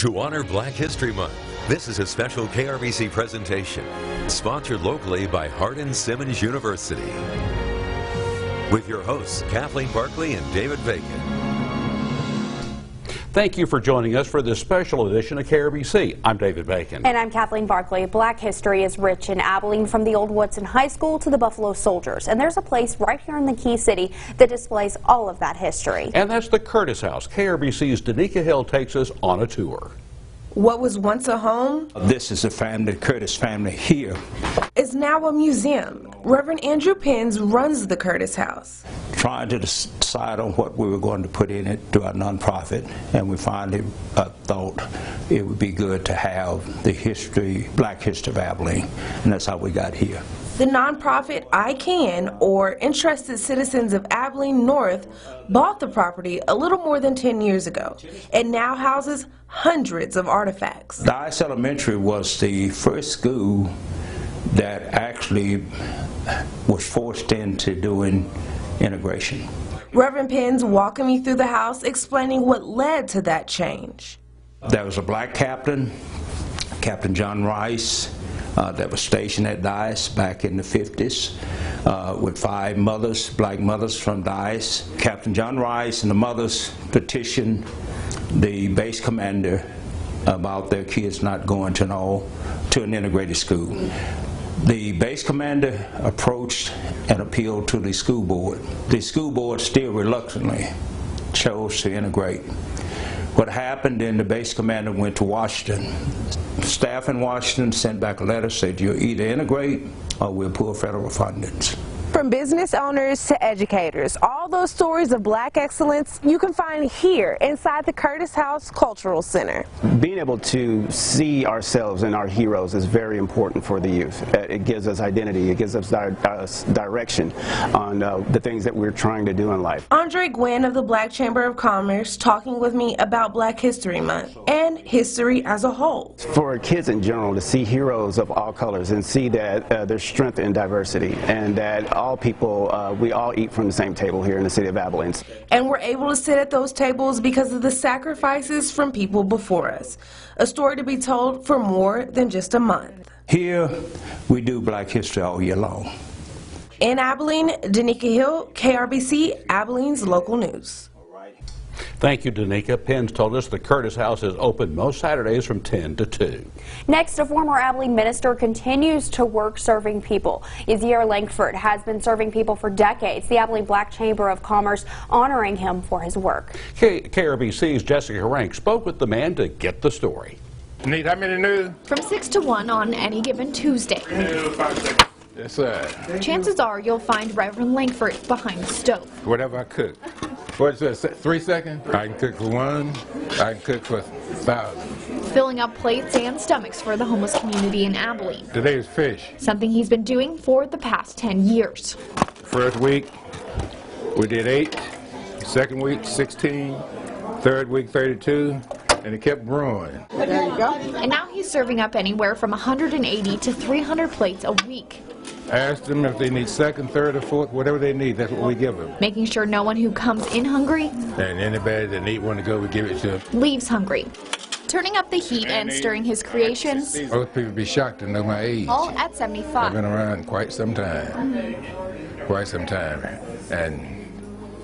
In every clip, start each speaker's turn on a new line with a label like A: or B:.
A: To honor Black History Month, this is a special KRBC presentation sponsored locally by Hardin-Simmons University. With your hosts, Kathleen Barkley and David Bacon.
B: Thank you for joining us for this special edition of KRBC. I'm David Bacon.
C: And I'm Kathleen Barkley. Black history is rich in Abilene, from the old Woodson High School to the Buffalo Soldiers. And there's a place right here in the Key City that displays all of that history.
B: And that's the Curtis House. KRBC's Danica Hill takes us on a tour.
D: What was once a home?
E: This is the family, the Curtis family here.
D: Is now a museum. Reverend Andrew Penns runs the Curtis House.
E: Trying to decide on what we were going to put in it through our nonprofit, and we finally thought it would be good to have the history, Black history of Abilene, and that's how we got here.
D: The nonprofit I Can, or Interested Citizens of Abilene North, bought the property a little more than 10 years ago. It now houses hundreds of artifacts.
E: Dice Elementary was the first school that actually was forced into doing integration.
D: Reverend Penns walking me through the house, explaining what led to that change.
E: There was a black captain, Captain John Rice, that was stationed at Dice back in the 50s with 5 mothers, black mothers from Dice. Captain John Rice and the mothers petitioned the base commander about their kids not going to an integrated school. The base commander approached and appealed to the school board. The school board still reluctantly chose to integrate. What happened, then the base commander went to Washington. Staff in Washington sent back a letter, said you'll either integrate or we'll pull federal fundings.
D: From business owners to educators, all those stories of Black excellence you can find here inside the Curtis House Cultural Center.
F: Being able to see ourselves and our heroes is very important for the youth. It gives us identity, it gives us direction on the things that we're trying to do in life.
D: Andre Gwynn of the Black Chamber of Commerce talking with me about Black History Month and history as a whole.
F: For kids in general to see heroes of all colors and see that there's strength in diversity and that all people, we all eat from the same table here in the city of Abilene.
D: And we're able to sit at those tables because of the sacrifices from people before us. A story to be told for more than just a month.
E: Here, we do Black history all year long.
D: In Abilene, Danica Hill, KRBC, Abilene's local news.
B: Thank you, Danica. Penns told us the Curtis House is open most Saturdays from 10 to 2.
C: Next, a former Abilene minister continues to work serving people. Yzier Langford has been serving people for decades. The Abilene Black Chamber of Commerce honoring him for his work.
B: KRBC's Jessica Rank spoke with the man to get the story.
G: Need how many new?
H: From 6 to 1 on any given Tuesday.
G: Yes, sir.
H: Chances are you'll find Reverend Langford behind the stove.
G: Whatever I cook. What's that, 3 seconds? I can cook for 1, I can cook for 1,000.
H: Filling up plates and stomachs for the homeless community in Abilene.
G: Today is fish.
H: Something he's been doing for the past 10 years.
G: First week, we did 8. Second week, 16. Third week, 32. And it kept growing.
H: There you go. And now he's serving up anywhere from 180 to 300 plates a week.
G: Ask them if they need second, third, or fourth, whatever they need, that's what we give them.
H: Making sure no one who comes in hungry
G: And anybody that need one to go, we give it to them.
H: leaves hungry. Turning up the heat and stirring his creations.
G: Most people be shocked to know my age.
H: All at
G: I've
H: 75.
G: been around quite some time. Quite some time. And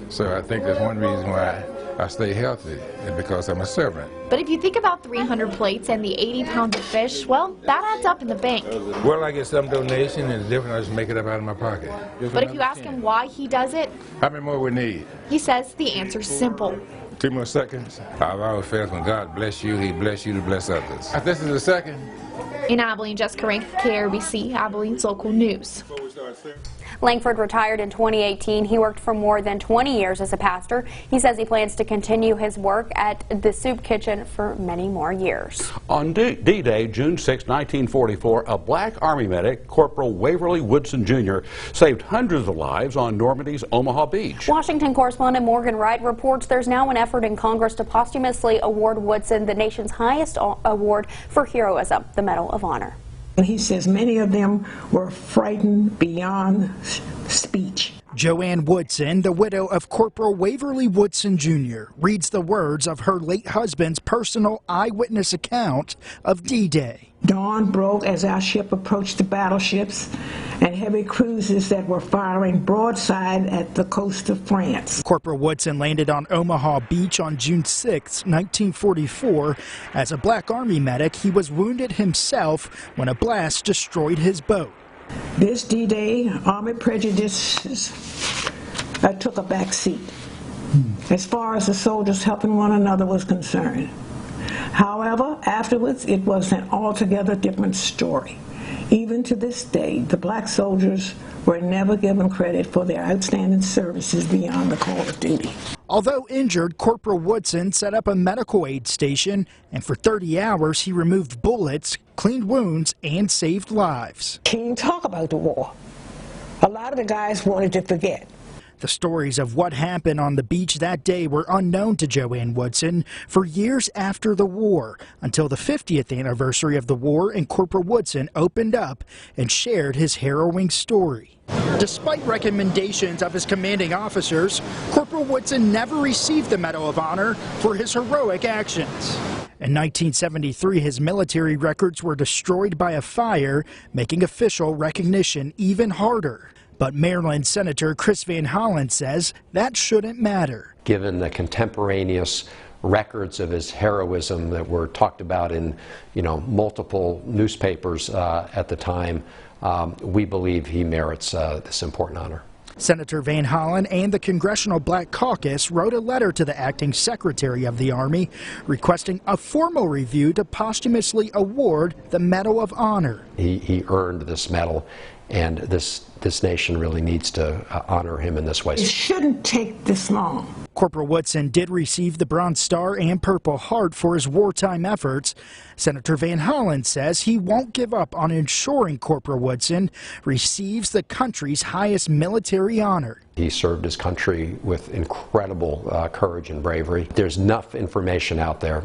G: so I think that's one reason why I stay healthy, is because I'm a servant.
H: But if you think about 300 plates and the 80 pounds of fish, well, that adds up in the bank.
G: Well, I get some donation, and it's different. I just make it up out of my pocket.
H: But if you ask him why he does it,
G: How many more we need?
H: he says the answer's simple.
G: 2 more seconds? I've always felt when God bless you, He bless you to bless others. This is the second.
H: In Abilene, Jessica Rank, KRBC, Abilene's local news.
C: Langford retired in 2018. He worked for more than 20 years as a pastor. He says he plans to continue his work at the soup kitchen for many more years.
B: On D-Day, June 6, 1944, a black Army medic, Corporal Waverly Woodson Jr., saved hundreds of lives on Normandy's Omaha Beach.
C: Washington correspondent Morgan Wright reports there's now an effort in Congress to posthumously award Woodson the nation's highest award for heroism, the Medal of Honor.
I: And he says many of them were frightened beyond speech. Joanne Woodson, the widow of Corporal Waverly Woodson Jr., reads the words of her late husband's personal eyewitness account of D-Day.
J: Dawn broke as our ship approached the battleships and heavy cruisers that were firing broadside at the coast of France.
I: Corporal Woodson landed on Omaha Beach on June 6, 1944. As a Black Army medic, he was wounded himself when a blast destroyed his boat.
J: This D-Day, Army prejudices took a back seat as far as the soldiers helping one another was concerned. However, afterwards, it was an altogether different story. Even to this day, the black soldiers were never given credit for their outstanding services beyond the call of duty.
I: Although injured, Corporal Woodson set up a medical aid station, and for 30 hours he removed bullets, cleaned wounds, and saved lives.
J: Can't talk about the war. A lot of the guys wanted to forget.
I: The stories of what happened on the beach that day were unknown to Joanne Woodson for years after the war, until the 50th anniversary of the war, and Corporal Woodson opened up and shared his harrowing story. Despite recommendations of his commanding officers, Corporal Woodson never received the Medal of Honor for his heroic actions. In 1973, his military records were destroyed by a fire, making official recognition even harder. But Maryland Senator Chris Van Hollen says that shouldn't matter.
K: Given the contemporaneous records of his heroism that were talked about in, multiple newspapers at the time, we believe he merits this important honor.
I: Senator Van Hollen and the Congressional Black Caucus wrote a letter to the acting Secretary of the Army requesting a formal review to posthumously award the Medal of Honor.
K: He earned this medal, and this nation really needs to honor him in this way.
J: It shouldn't take this long.
I: Corporal Woodson did receive the Bronze Star and Purple Heart for his wartime efforts. Senator Van Hollen says he won't give up on ensuring Corporal Woodson receives the country's highest military honor.
K: He served his country with incredible courage and bravery. There's enough information out there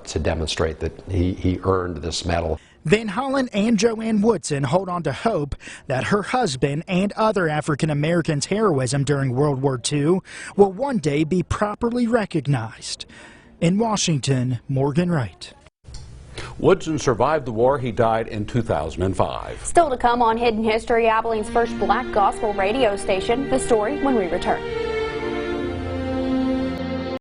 K: to demonstrate that he earned this medal.
I: Van Hollen and Joanne Woodson hold on to hope that her husband and other African Americans' heroism during World War II will one day be properly recognized. In Washington, Morgan Wright.
B: Woodson survived the war. He died in 2005.
C: Still to come on Hidden History, Abilene's first black gospel radio station. The story when we return.